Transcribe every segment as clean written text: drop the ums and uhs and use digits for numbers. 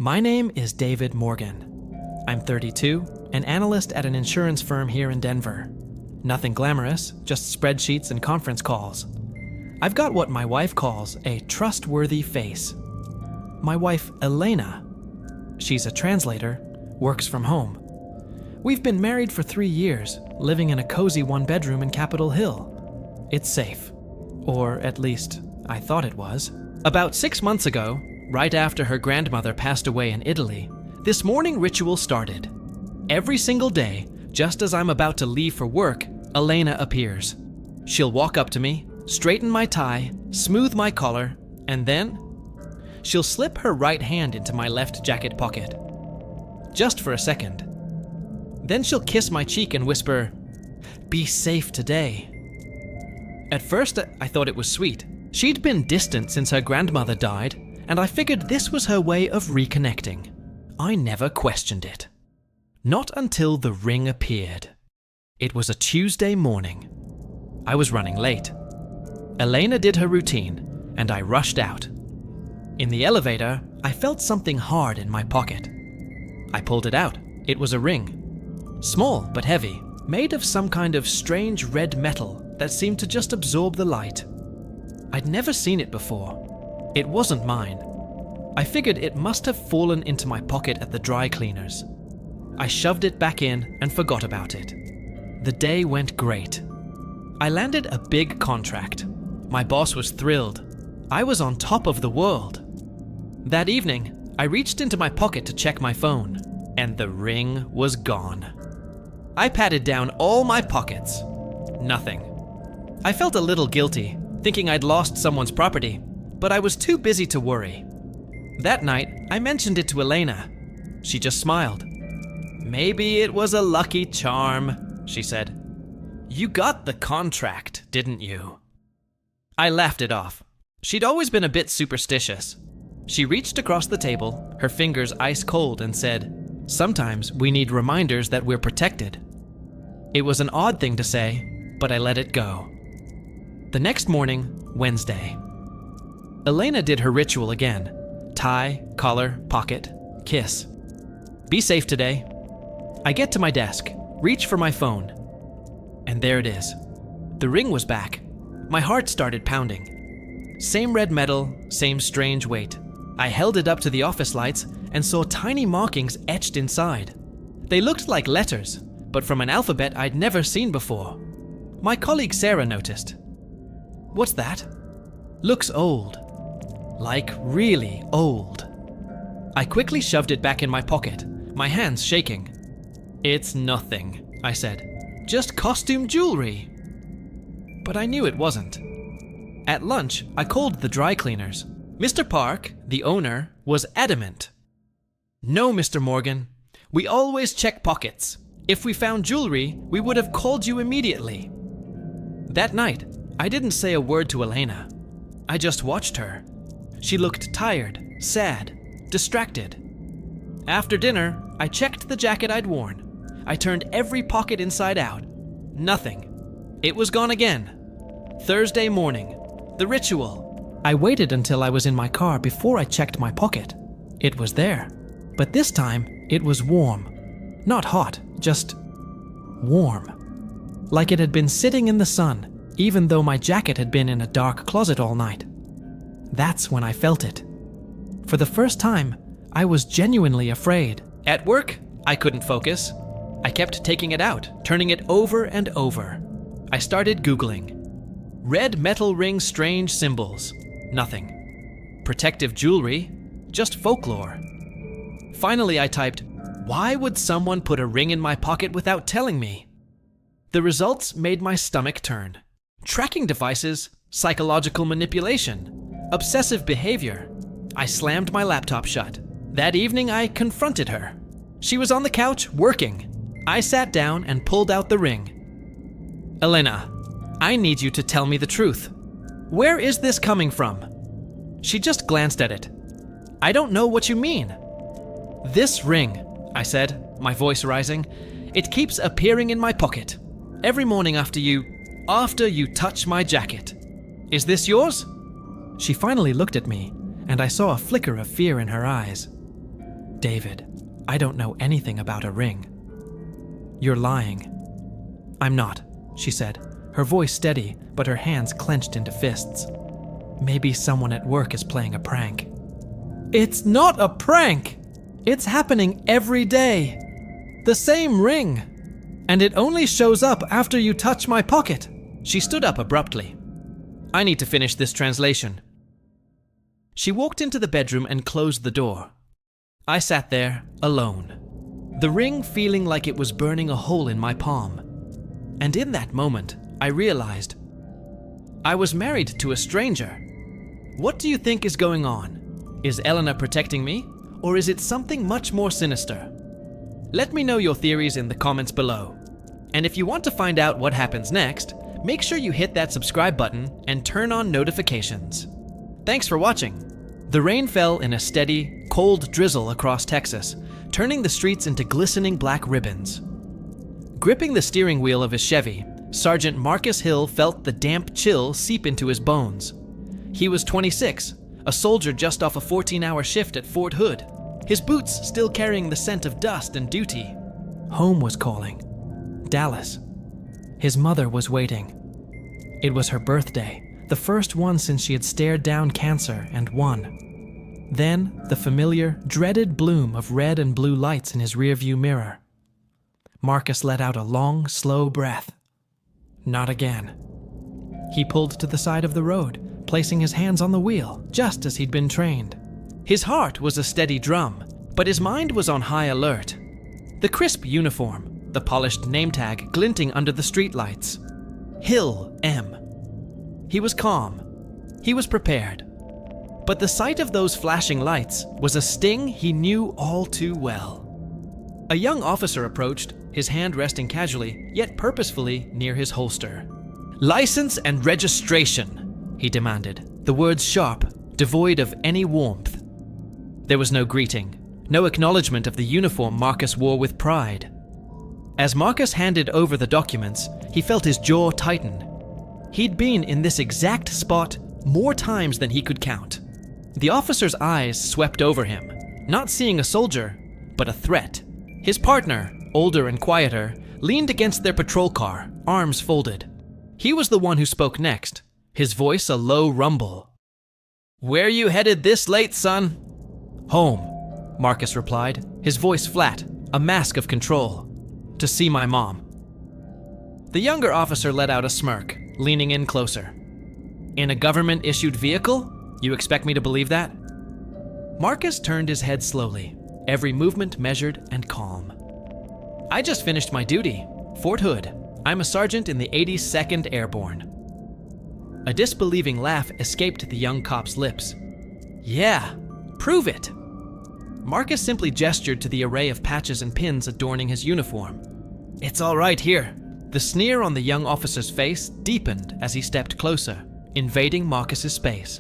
My name is David Morgan. I'm 32, an analyst at an insurance firm here in Denver. Nothing glamorous, just spreadsheets and conference calls. I've got what my wife calls a trustworthy face. My wife, Elena, she's a translator, works from home. We've been married for 3 years, living in a cozy one-bedroom in Capitol Hill. It's safe. Or at least, I thought it was. About 6 months ago, right after her grandmother passed away in Italy, this morning ritual started. Every single day, just as I'm about to leave for work, Elena appears. She'll walk up to me, straighten my tie, smooth my collar, and then she'll slip her right hand into my left jacket pocket. Just for a second. Then she'll kiss my cheek and whisper, "Be safe today." At first, I thought it was sweet. She'd been distant since her grandmother died, and I figured this was her way of reconnecting. I never questioned it. Not until the ring appeared. It was a Tuesday morning. I was running late. Elena did her routine, and I rushed out. In the elevator, I felt something hard in my pocket. I pulled it out. It was a ring. Small but heavy, made of some kind of strange red metal that seemed to just absorb the light. I'd never seen it before. It wasn't mine. I figured it must have fallen into my pocket at the dry cleaners. I shoved it back in and forgot about it. The day went great. I landed a big contract. My boss was thrilled. I was on top of the world. That evening, I reached into my pocket to check my phone, and the ring was gone. I patted down all my pockets. Nothing. I felt a little guilty, thinking I'd lost someone's property, but I was too busy to worry. That night, I mentioned it to Elena. She just smiled. "Maybe it was a lucky charm," she said. "You got the contract, didn't you?" I laughed it off. She'd always been a bit superstitious. She reached across the table, her fingers ice cold, and said, "Sometimes we need reminders that we're protected." It was an odd thing to say, but I let it go. The next morning, Wednesday. Elena did her ritual again. Tie, collar, pocket, kiss. "Be safe today." I get to my desk, reach for my phone, and there it is. The ring was back. My heart started pounding. Same red metal, same strange weight. I held it up to the office lights and saw tiny markings etched inside. They looked like letters, but from an alphabet I'd never seen before. My colleague Sarah noticed. "What's that?" "Looks old. Like really old." I quickly shoved it back in my pocket, my hands shaking. "It's nothing," I said. "Just costume jewelry." But I knew it wasn't. At lunch, I called the dry cleaners. Mr. Park, the owner, was adamant. "No, Mr. Morgan. We always check pockets. If we found jewelry, we would have called you immediately." That night, I didn't say a word to Elena. I just watched her. She looked tired, sad, distracted. After dinner, I checked the jacket I'd worn. I turned every pocket inside out. Nothing. It was gone again. Thursday morning. The ritual. I waited until I was in my car before I checked my pocket. It was there. But this time, it was warm. Not hot, just warm. Like it had been sitting in the sun, even though my jacket had been in a dark closet all night. That's when I felt it. For the first time, I was genuinely afraid. At work, I couldn't focus. I kept taking it out, turning it over and over. I started Googling. Red metal ring strange symbols. Nothing. Protective jewelry. Just folklore. Finally, I typed, "Why would someone put a ring in my pocket without telling me?" The results made my stomach turn. Tracking devices, psychological manipulation, obsessive behavior. I slammed my laptop shut. That evening, I confronted her. She was on the couch, working. I sat down and pulled out the ring. "Elena, I need you to tell me the truth. Where is this coming from?" She just glanced at it. "I don't know what you mean." "This ring," I said, my voice rising, "it keeps appearing in my pocket. Every morning after you touch my jacket. Is this yours?" She finally looked at me, and I saw a flicker of fear in her eyes. David, I don't know anything about a ring. You're lying. I'm not, she said, her voice steady, but her hands clenched into fists. Maybe someone at work is playing a prank. It's not a prank! It's happening every day. The same ring. And it only shows up after you touch my pocket. She stood up abruptly. I need to finish this translation. She walked into the bedroom and closed the door. I sat there, alone. The ring feeling like it was burning a hole in my palm. And in that moment, I realized I was married to a stranger. What do you think is going on? Is Elena protecting me? Or is it something much more sinister? Let me know your theories in the comments below. And if you want to find out what happens next, make sure you hit that subscribe button and turn on notifications. Thanks for watching. The rain fell in a steady, cold drizzle across Texas, turning the streets into glistening black ribbons. Gripping the steering wheel of his Chevy, Sergeant Marcus Hill felt the damp chill seep into his bones. He was 26, a soldier just off a 14-hour shift at Fort Hood, his boots still carrying the scent of dust and duty. Home was calling. Dallas. His mother was waiting. It was her birthday, the first one since she had stared down cancer and won. Then, the familiar, dreaded bloom of red and blue lights in his rearview mirror. Marcus let out a long, slow breath. Not again. He pulled to the side of the road, placing his hands on the wheel, just as he'd been trained. His heart was a steady drum, but his mind was on high alert. The crisp uniform, the polished name tag glinting under the streetlights. Hill M. He was calm. He was prepared. But the sight of those flashing lights was a sting he knew all too well. A young officer approached, his hand resting casually, yet purposefully, near his holster. "License and registration," he demanded, the words sharp, devoid of any warmth. There was no greeting, no acknowledgement of the uniform Marcus wore with pride. As Marcus handed over the documents, he felt his jaw tighten. He'd been in this exact spot more times than he could count. The officer's eyes swept over him, not seeing a soldier, but a threat. His partner, older and quieter, leaned against their patrol car, arms folded. He was the one who spoke next, his voice a low rumble. "Where you headed this late, son?" "Home," Marcus replied, his voice flat, a mask of control. "To see my mom." The younger officer let out a smirk, leaning in closer. "In a government-issued vehicle? You expect me to believe that?" Marcus turned his head slowly, every movement measured and calm. "I just finished my duty. Fort Hood. I'm a sergeant in the 82nd Airborne." A disbelieving laugh escaped the young cop's lips. "Yeah, prove it." Marcus simply gestured to the array of patches and pins adorning his uniform. "It's all right here." The sneer on the young officer's face deepened as he stepped closer, invading Marcus's space.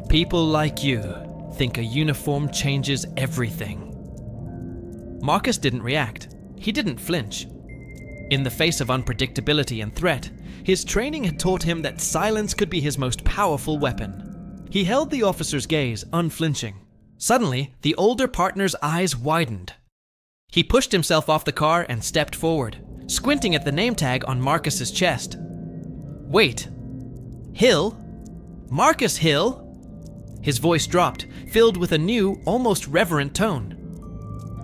"People like you think a uniform changes everything." Marcus didn't react. He didn't flinch. In the face of unpredictability and threat, his training had taught him that silence could be his most powerful weapon. He held the officer's gaze, unflinching. Suddenly, the older partner's eyes widened. He pushed himself off the car and stepped forward, squinting at the name tag on Marcus's chest. "Wait. Hill? Marcus Hill?" His voice dropped, filled with a new, almost reverent tone.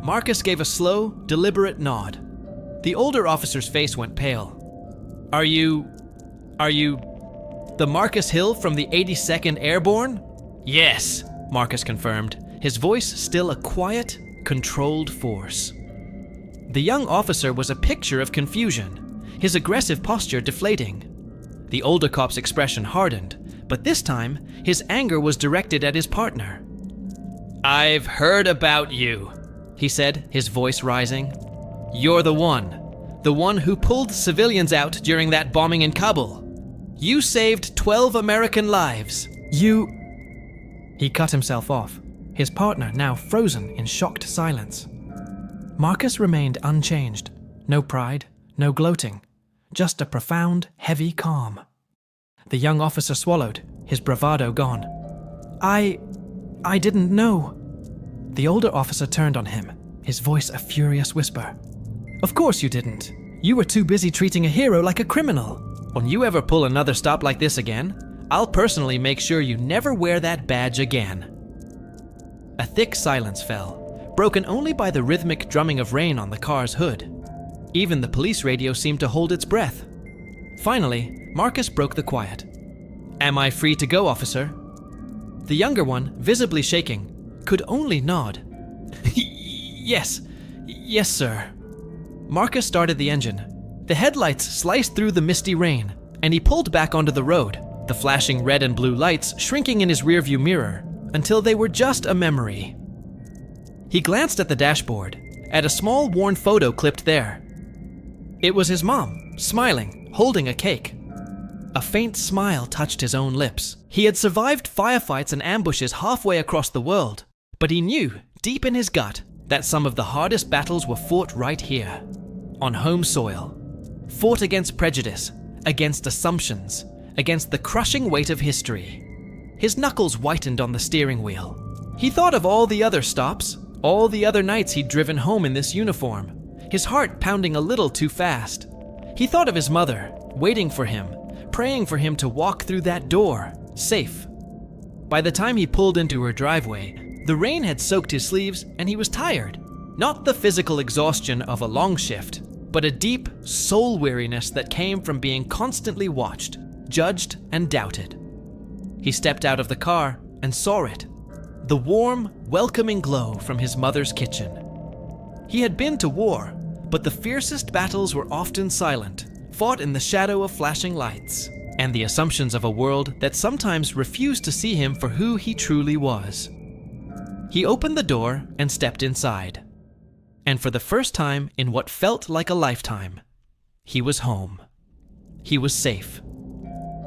Marcus gave a slow, deliberate nod. The older officer's face went pale. Are you the Marcus Hill from the 82nd Airborne?" "Yes," Marcus confirmed, his voice still a quiet, controlled force. The young officer was a picture of confusion, his aggressive posture deflating. The older cop's expression hardened, but this time, his anger was directed at his partner. "I've heard about you," he said, his voice rising. "You're the one who pulled civilians out during that bombing in Kabul. You saved 12 American lives. He cut himself off, his partner now frozen in shocked silence. Marcus remained unchanged. No pride, no gloating, just a profound, heavy calm. The young officer swallowed, his bravado gone. I didn't know." The older officer turned on him, his voice a furious whisper. "Of course you didn't. You were too busy treating a hero like a criminal. When you ever pull another stop like this again, I'll personally make sure you never wear that badge again." A thick silence fell, broken only by the rhythmic drumming of rain on the car's hood. Even the police radio seemed to hold its breath. Finally, Marcus broke the quiet. "Am I free to go, officer?" The younger one, visibly shaking, could only nod. Yes, sir." Marcus started the engine. The headlights sliced through the misty rain, and he pulled back onto the road, the flashing red and blue lights shrinking in his rearview mirror until they were just a memory. He glanced at the dashboard, at a small worn photo clipped there. It was his mom, smiling, holding a cake. A faint smile touched his own lips. He had survived firefights and ambushes halfway across the world, but he knew, deep in his gut, that some of the hardest battles were fought right here, on home soil. Fought against prejudice, against assumptions, against the crushing weight of history. His knuckles whitened on the steering wheel. He thought of all the other stops, all the other nights he'd driven home in this uniform, his heart pounding a little too fast. He thought of his mother, waiting for him, praying for him to walk through that door, safe. By the time he pulled into her driveway, the rain had soaked his sleeves and he was tired. Not the physical exhaustion of a long shift, but a deep soul weariness that came from being constantly watched, judged, and doubted. He stepped out of the car and saw it, the warm, welcoming glow from his mother's kitchen. He had been to war, but the fiercest battles were often silent, fought in the shadow of flashing lights, and the assumptions of a world that sometimes refused to see him for who he truly was. He opened the door and stepped inside. And for the first time in what felt like a lifetime, he was home. He was safe.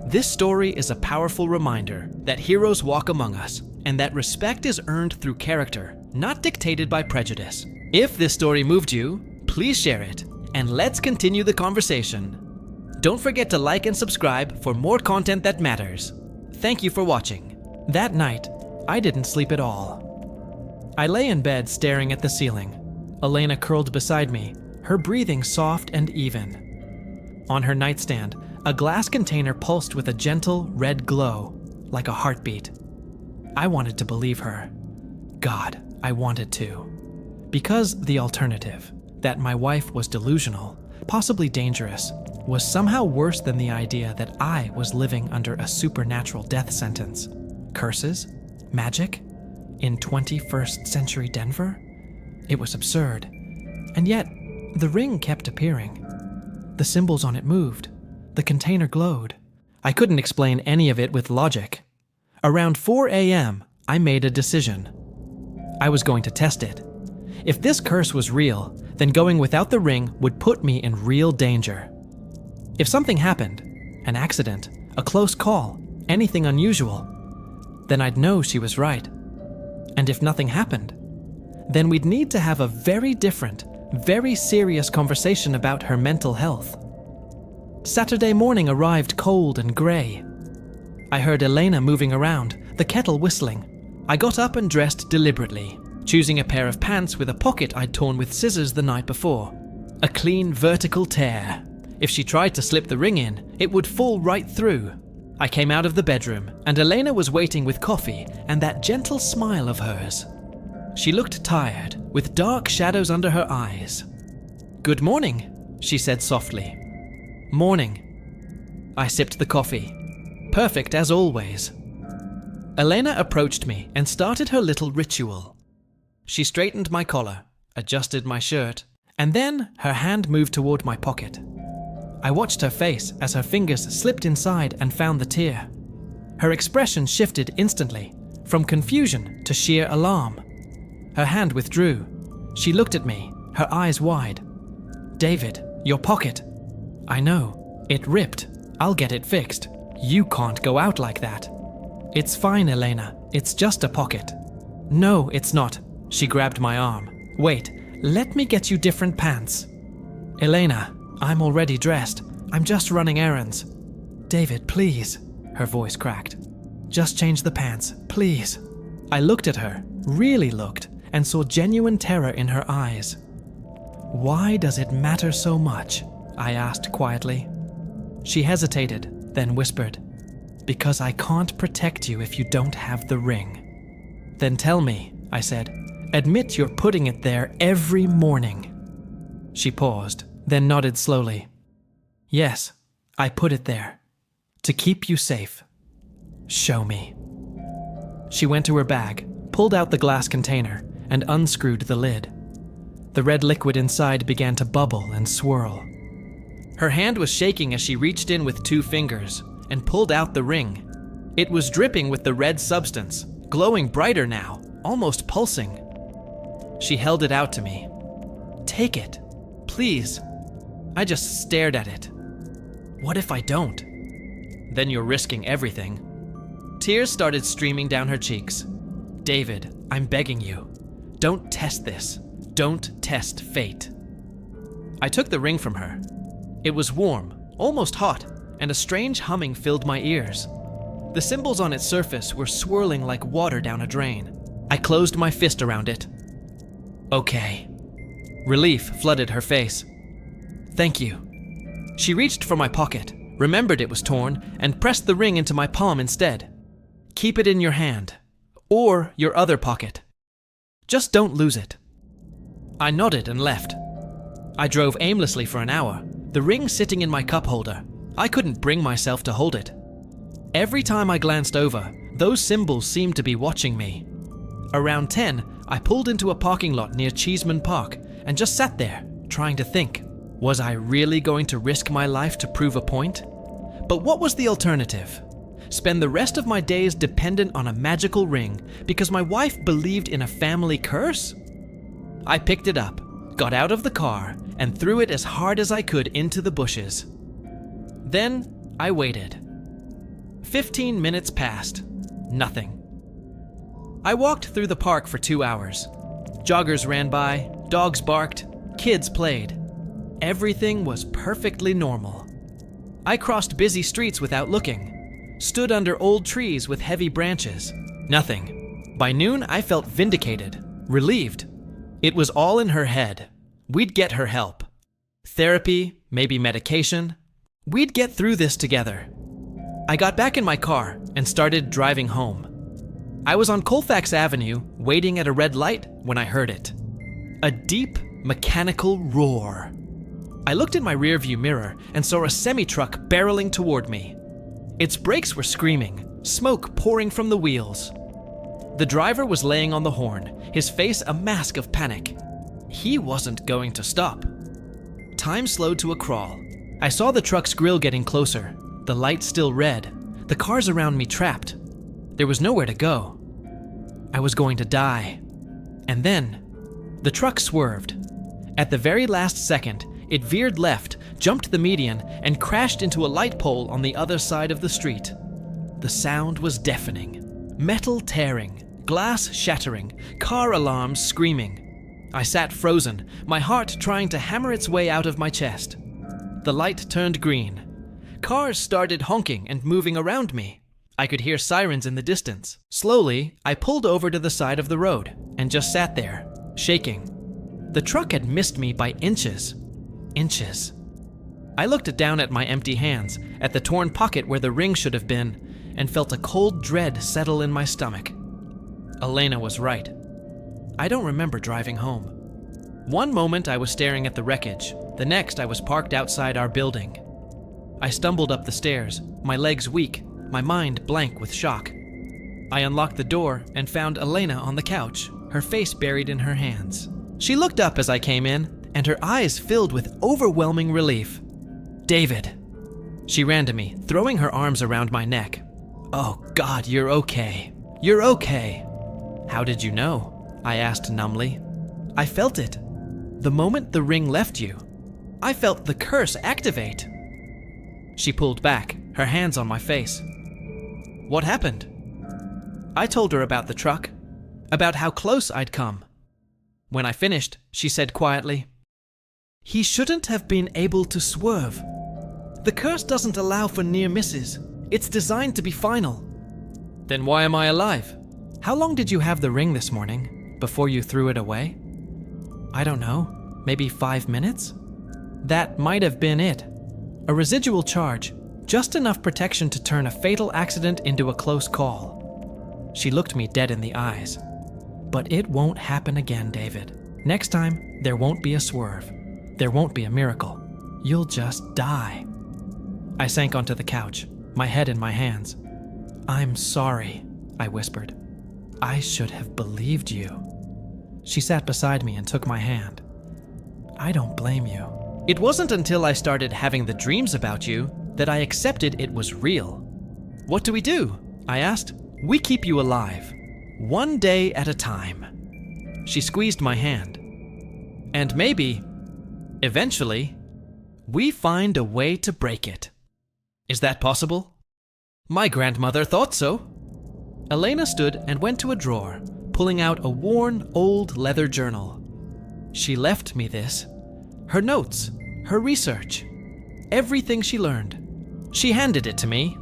This story is a powerful reminder that heroes walk among us, and that respect is earned through character, not dictated by prejudice. If this story moved you, please share it, and let's continue the conversation. Don't forget to like and subscribe for more content that matters. Thank you for watching. That night, I didn't sleep at all. I lay in bed staring at the ceiling. Elena curled beside me, her breathing soft and even. On her nightstand, a glass container pulsed with a gentle red glow, like a heartbeat. I wanted to believe her. God, I wanted to. Because the alternative, that my wife was delusional, possibly dangerous, was somehow worse than the idea that I was living under a supernatural death sentence. Curses? Magic? In 21st century Denver? It was absurd. And yet, the ring kept appearing. The symbols on it moved. The container glowed. I couldn't explain any of it with logic. Around 4 a.m., I made a decision. I was going to test it. If this curse was real, then going without the ring would put me in real danger. If something happened, an accident, a close call, anything unusual, then I'd know she was right. And if nothing happened, then we'd need to have a very different, very serious conversation about her mental health. Saturday morning arrived cold and gray. I heard Elena moving around, the kettle whistling. I got up and dressed deliberately, choosing a pair of pants with a pocket I'd torn with scissors the night before. A clean vertical tear. If she tried to slip the ring in, it would fall right through. I came out of the bedroom, and Elena was waiting with coffee and that gentle smile of hers. She looked tired, with dark shadows under her eyes. "Good morning," she said softly. "Morning." I sipped the coffee. Perfect as always. Elena approached me and started her little ritual. She straightened my collar, adjusted my shirt, and then her hand moved toward my pocket. I watched her face as her fingers slipped inside and found the tear. Her expression shifted instantly, from confusion to sheer alarm. Her hand withdrew. She looked at me, her eyes wide. "David, your pocket." "I know. It ripped. I'll get it fixed. You can't go out like that." "It's fine, Elena. It's just a pocket." "No, it's not." She grabbed my arm. "Wait, let me get you different pants." "Elena, I'm already dressed. I'm just running errands." "David, please." Her voice cracked. "Just change the pants, please." I looked at her, really looked, and saw genuine terror in her eyes. "Why does it matter so much?" I asked quietly. She hesitated, then whispered, "Because I can't protect you if you don't have the ring." "Then tell me," I said. "Admit you're putting it there every morning." She paused, then nodded slowly. "Yes, I put it there. To keep you safe." "Show me." She went to her bag, pulled out the glass container, and unscrewed the lid. The red liquid inside began to bubble and swirl. Her hand was shaking as she reached in with 2 fingers and pulled out the ring. It was dripping with the red substance, glowing brighter now, almost pulsing. She held it out to me. "Take it, please." I just stared at it. "What if I don't?" "Then you're risking everything." Tears started streaming down her cheeks. "David, I'm begging you. Don't test this. Don't test fate." I took the ring from her. It was warm, almost hot, and a strange humming filled my ears. The symbols on its surface were swirling like water down a drain. I closed my fist around it. "Okay." Relief flooded her face. "Thank you." She reached for my pocket, remembered it was torn, and pressed the ring into my palm instead. "Keep it in your hand. Or your other pocket. Just don't lose it." I nodded and left. I drove aimlessly for an hour, the ring sitting in my cup holder. I couldn't bring myself to hold it. Every time I glanced over, those symbols seemed to be watching me. Around 10, I pulled into a parking lot near Cheeseman Park and just sat there, trying to think. Was I really going to risk my life to prove a point? But what was the alternative? Spend the rest of my days dependent on a magical ring because my wife believed in a family curse? I picked it up, got out of the car, and threw it as hard as I could into the bushes. Then I waited. 15 minutes passed. Nothing. I walked through the park for 2 hours. Joggers ran by, dogs barked, kids played. Everything was perfectly normal. I crossed busy streets without looking, stood under old trees with heavy branches. Nothing. By noon, I felt vindicated, relieved. It was all in her head. We'd get her help. Therapy, maybe medication. We'd get through this together. I got back in my car and started driving home. I was on Colfax Avenue, waiting at a red light when I heard it. A deep, mechanical roar. I looked in my rearview mirror and saw a semi-truck barreling toward me. Its brakes were screaming, smoke pouring from the wheels. The driver was laying on the horn, his face a mask of panic. He wasn't going to stop. Time slowed to a crawl. I saw the truck's grill getting closer, the light still red, the cars around me trapped. There was nowhere to go. I was going to die. And then, the truck swerved. At the very last second, it veered left, jumped the median, and crashed into a light pole on the other side of the street. The sound was deafening. Metal tearing, glass shattering, car alarms screaming. I sat frozen, my heart trying to hammer its way out of my chest. The light turned green. Cars started honking and moving around me. I could hear sirens in the distance. Slowly, I pulled over to the side of the road and just sat there, shaking. The truck had missed me by inches. Inches. I looked down at my empty hands, at the torn pocket where the ring should have been, and felt a cold dread settle in my stomach. Elena was right. I don't remember driving home. One moment I was staring at the wreckage, the next I was parked outside our building. I stumbled up the stairs, my legs weak, my mind blank with shock. I unlocked the door and found Elena on the couch, her face buried in her hands. She looked up as I came in, and her eyes filled with overwhelming relief. "David." She ran to me, throwing her arms around my neck. "Oh God, you're okay. You're okay." "How did you know?" I asked numbly. "I felt it. The moment the ring left you, I felt the curse activate." She pulled back, her hands on my face. "What happened?" I told her about the truck, about how close I'd come. When I finished, she said quietly, "He shouldn't have been able to swerve. The curse doesn't allow for near misses. It's designed to be final." "Then why am I alive?" "How long did you have the ring this morning?" before you threw it away? I don't know, maybe 5 minutes? That might have been it. A residual charge, just enough protection to turn a fatal accident into a close call. She looked me dead in the eyes. But it won't happen again, David. Next time, there won't be a swerve. There won't be a miracle. You'll just die. I sank onto the couch, my head in my hands. I'm sorry, I whispered. I should have believed you. She sat beside me and took my hand. I don't blame you. It wasn't until I started having the dreams about you that I accepted it was real. What do we do? I asked. We keep you alive, one day at a time. She squeezed my hand. And maybe, eventually, we find a way to break it. Is that possible? My grandmother thought so. Elena stood and went to a drawer, pulling out a worn, old leather journal. She left me this. Her notes, her research, everything she learned. She handed it to me.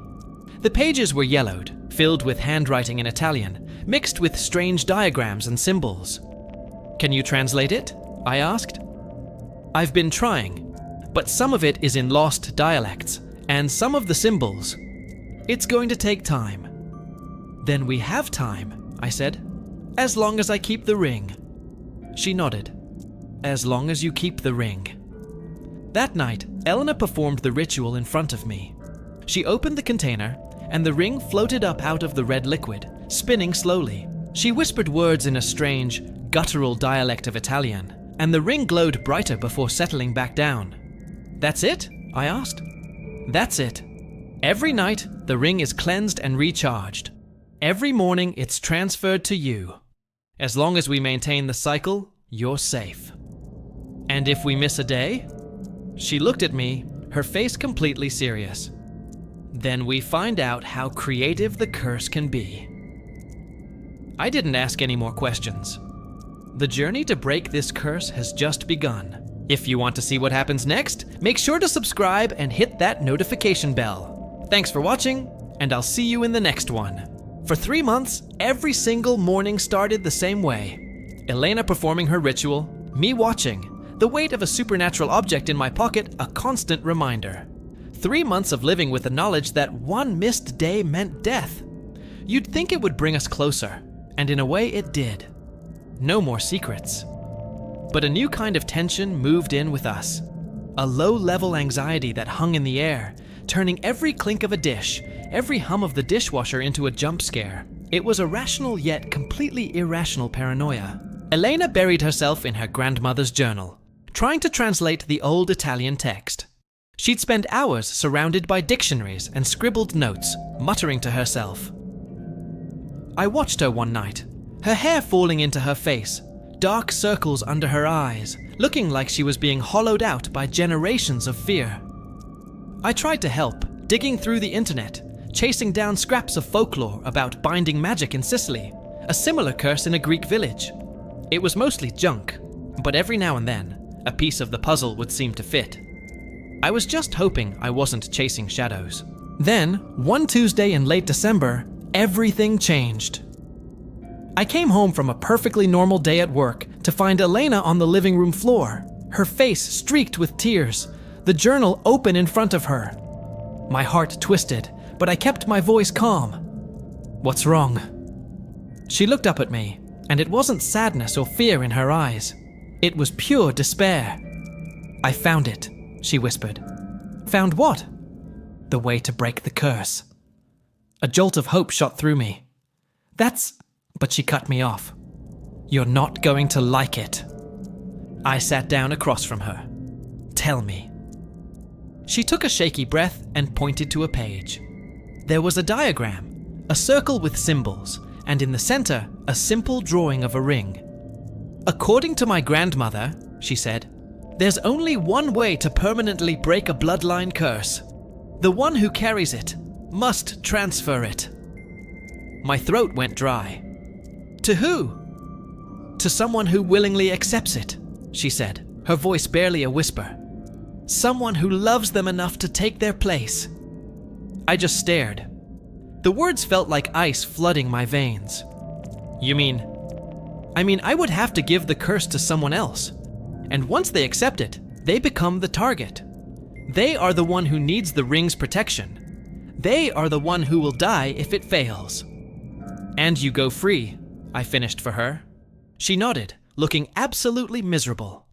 The pages were yellowed, filled with handwriting in Italian, mixed with strange diagrams and symbols. Can you translate it? I asked. I've been trying, but some of it is in lost dialects, and some of the symbols. It's going to take time. Then we have time, I said, as long as I keep the ring. She nodded. As long as you keep the ring. That night, Elena performed the ritual in front of me. She opened the container, and the ring floated up out of the red liquid, spinning slowly. She whispered words in a strange, guttural dialect of Italian, and the ring glowed brighter before settling back down. That's it? I asked. That's it. Every night, the ring is cleansed and recharged. Every morning, it's transferred to you. As long as we maintain the cycle, you're safe. And if we miss a day? She looked at me, her face completely serious. Then we find out how creative the curse can be. I didn't ask any more questions. The journey to break this curse has just begun. If you want to see what happens next, make sure to subscribe and hit that notification bell. Thanks for watching, and I'll see you in the next one. For 3 months, every single morning started the same way. Elena performing her ritual, me watching, the weight of a supernatural object in my pocket a constant reminder. 3 months of living with the knowledge that one missed day meant death. You'd think it would bring us closer, and in a way it did. No more secrets. But a new kind of tension moved in with us. A low-level anxiety that hung in the air, turning every clink of a dish, every hum of the dishwasher into a jump scare. It was a rational yet completely irrational paranoia. Elena buried herself in her grandmother's journal, trying to translate the old Italian text. She'd spend hours surrounded by dictionaries and scribbled notes, muttering to herself. I watched her one night, her hair falling into her face, dark circles under her eyes, looking like she was being hollowed out by generations of fear. I tried to help, digging through the internet, chasing down scraps of folklore about binding magic in Sicily, a similar curse in a Greek village. It was mostly junk, but every now and then, a piece of the puzzle would seem to fit. I was just hoping I wasn't chasing shadows. Then, one Tuesday in late December, everything changed. I came home from a perfectly normal day at work to find Elena on the living room floor, her face streaked with tears, the journal open in front of her. My heart twisted, but I kept my voice calm. What's wrong? She looked up at me, and it wasn't sadness or fear in her eyes. It was pure despair. I found it, she whispered. Found what? The way to break the curse. A jolt of hope shot through me. But she cut me off. You're not going to like it. I sat down across from her. Tell me. She took a shaky breath and pointed to a page. There was a diagram, a circle with symbols, and in the center, a simple drawing of a ring. According to my grandmother, she said, there's only one way to permanently break a bloodline curse. The one who carries it must transfer it. My throat went dry. To who? To someone who willingly accepts it, she said, her voice barely a whisper. Someone who loves them enough to take their place. I just stared. The words felt like ice flooding my veins. You mean I would have to give the curse to someone else. And once they accept it, they become the target. They are the one who needs the ring's protection. They are the one who will die if it fails. And you go free, I finished for her. She nodded, looking absolutely miserable.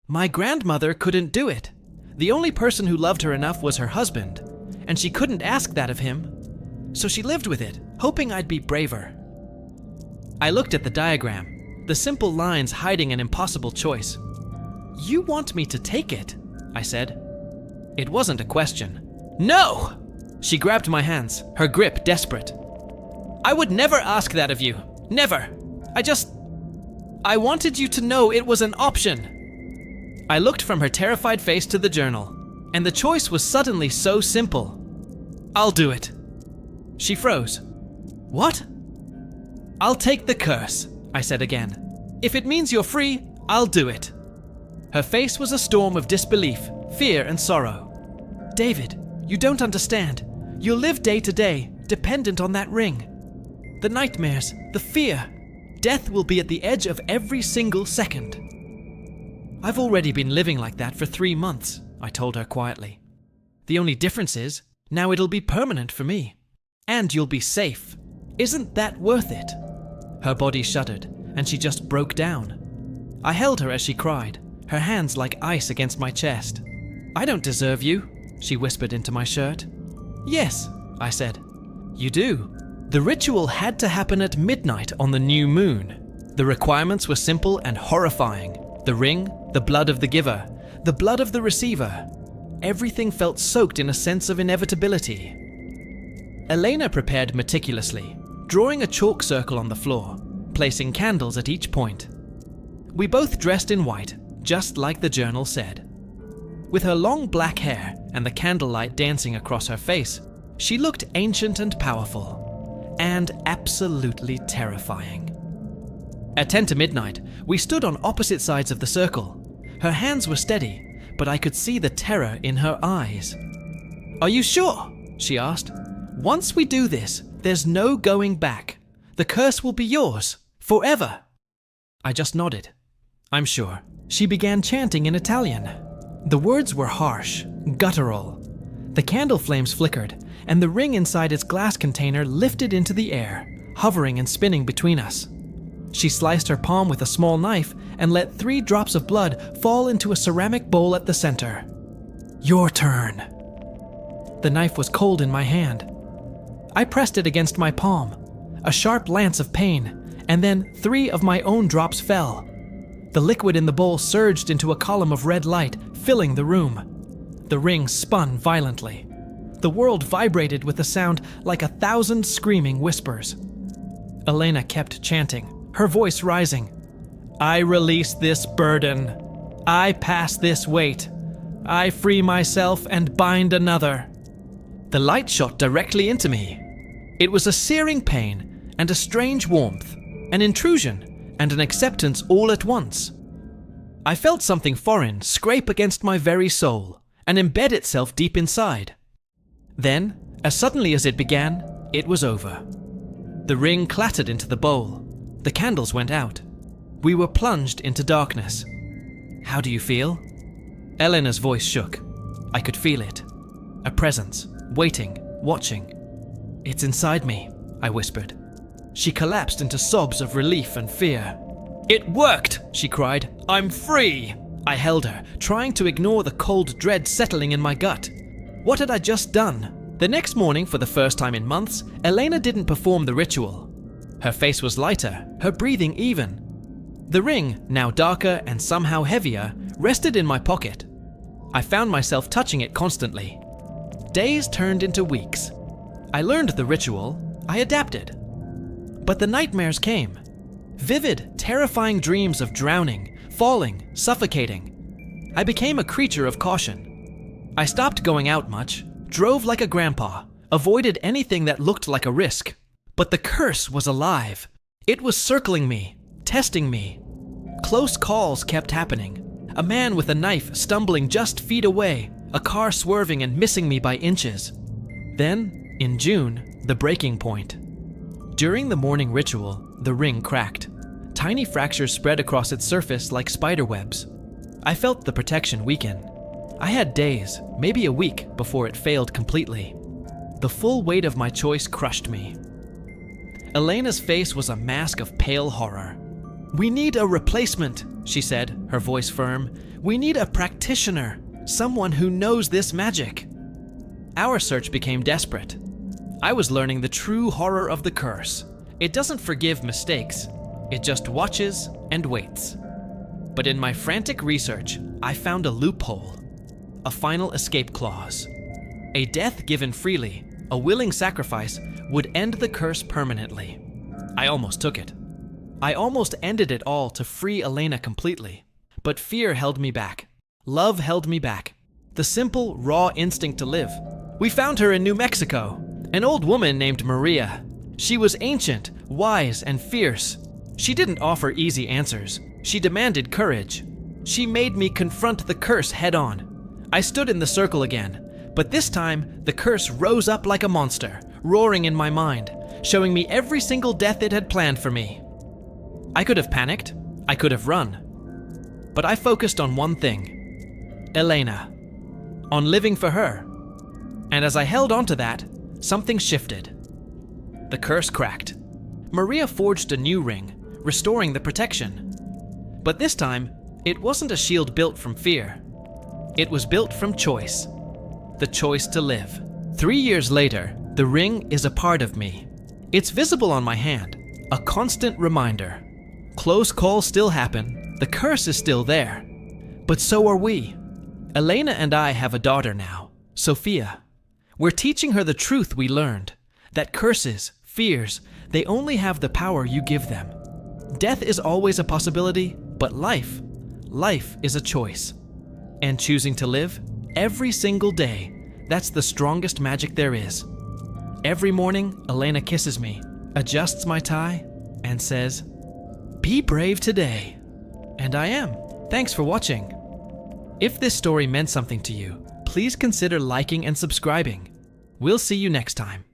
My grandmother couldn't do it. The only person who loved her enough was her husband, and she couldn't ask that of him. So she lived with it, hoping I'd be braver. I looked at the diagram, the simple lines hiding an impossible choice. You want me to take it? I said. It wasn't a question. No! She grabbed my hands, her grip desperate. I would never ask that of you. Never. I wanted you to know it was an option. I looked from her terrified face to the journal, and the choice was suddenly so simple. I'll do it. She froze. What? I'll take the curse, I said again. If it means you're free, I'll do it. Her face was a storm of disbelief, fear, and sorrow. David, you don't understand. You'll live day to day, dependent on that ring. The nightmares, the fear. Death will be at the edge of every single second. I've already been living like that for 3 months, I told her quietly. The only difference is, now it'll be permanent for me. And you'll be safe. Isn't that worth it? Her body shuddered, and she just broke down. I held her as she cried, her hands like ice against my chest. I don't deserve you, she whispered into my shirt. Yes, I said. You do. The ritual had to happen at midnight on the new moon. The requirements were simple and horrifying. The ring, the blood of the giver, the blood of the receiver. Everything felt soaked in a sense of inevitability. Elena prepared meticulously, drawing a chalk circle on the floor, placing candles at each point. We both dressed in white, just like the journal said. With her long black hair and the candlelight dancing across her face, she looked ancient and powerful, and absolutely terrifying. At 10 to midnight, we stood on opposite sides of the circle. Her hands were steady, but I could see the terror in her eyes. Are you sure? She asked. Once we do this, there's no going back. The curse will be yours, forever. I just nodded. I'm sure. She began chanting in Italian. The words were harsh, guttural. The candle flames flickered, and the ring inside its glass container lifted into the air, hovering and spinning between us. She sliced her palm with a small knife and let 3 drops of blood fall into a ceramic bowl at the center. Your turn. The knife was cold in my hand. I pressed it against my palm, a sharp lance of pain, and then 3 of my own drops fell. The liquid in the bowl surged into a column of red light, filling the room. The ring spun violently. The world vibrated with a sound like 1,000 screaming whispers. Elena kept chanting, her voice rising. I release this burden. I pass this weight. I free myself and bind another. The light shot directly into me. It was a searing pain and a strange warmth, an intrusion and an acceptance all at once. I felt something foreign scrape against my very soul and embed itself deep inside. Then, as suddenly as it began, it was over. The ring clattered into the bowl. The candles went out. We were plunged into darkness. How do you feel? Elena's voice shook. I could feel it. A presence, waiting, watching. It's inside me, I whispered. She collapsed into sobs of relief and fear. It worked, she cried. I'm free. I held her, trying to ignore the cold dread settling in my gut. What had I just done? The next morning, for the first time in months, Elena didn't perform the ritual. Her face was lighter, her breathing even. The ring, now darker and somehow heavier, rested in my pocket. I found myself touching it constantly. Days turned into weeks. I learned the ritual. I adapted. But the nightmares came. Vivid, terrifying dreams of drowning, falling, suffocating. I became a creature of caution. I stopped going out much, drove like a grandpa, avoided anything that looked like a risk. But the curse was alive. It was circling me, testing me. Close calls kept happening. A man with a knife stumbling just feet away, a car swerving and missing me by inches. Then, in June, the breaking point. During the morning ritual, the ring cracked. Tiny fractures spread across its surface like spider webs. I felt the protection weaken. I had days, maybe a week, before it failed completely. The full weight of my choice crushed me. Elena's face was a mask of pale horror. "We need a replacement," she said, her voice firm. "We need a practitioner, someone who knows this magic." Our search became desperate. I was learning the true horror of the curse. It doesn't forgive mistakes. It just watches and waits. But in my frantic research, I found a loophole. A final escape clause. A death given freely, a willing sacrifice, would end the curse permanently. I almost took it. I almost ended it all to free Elena completely. But fear held me back. Love held me back. The simple, raw instinct to live. We found her in New Mexico, an old woman named Maria. She was ancient, wise, and fierce. She didn't offer easy answers. She demanded courage. She made me confront the curse head-on. I stood in the circle again, but this time the curse rose up like a monster, roaring in my mind, showing me every single death it had planned for me. I could have panicked. I could have run. But I focused on one thing: Elena. On living for her. And as I held on to that, something shifted. The curse cracked. Maria forged a new ring, restoring the protection. But this time, it wasn't a shield built from fear. It was built from choice. The choice to live. 3 years later, the ring is a part of me. It's visible on my hand, a constant reminder. Close calls still happen, the curse is still there. But so are we. Elena and I have a daughter now, Sophia. We're teaching her the truth we learned, that curses, fears, they only have the power you give them. Death is always a possibility, but life is a choice. And choosing to live, every single day, that's the strongest magic there is. Every morning, Elena kisses me, adjusts my tie, and says, "Be brave today." And I am. Thanks for watching. If this story meant something to you, please consider liking and subscribing. We'll see you next time.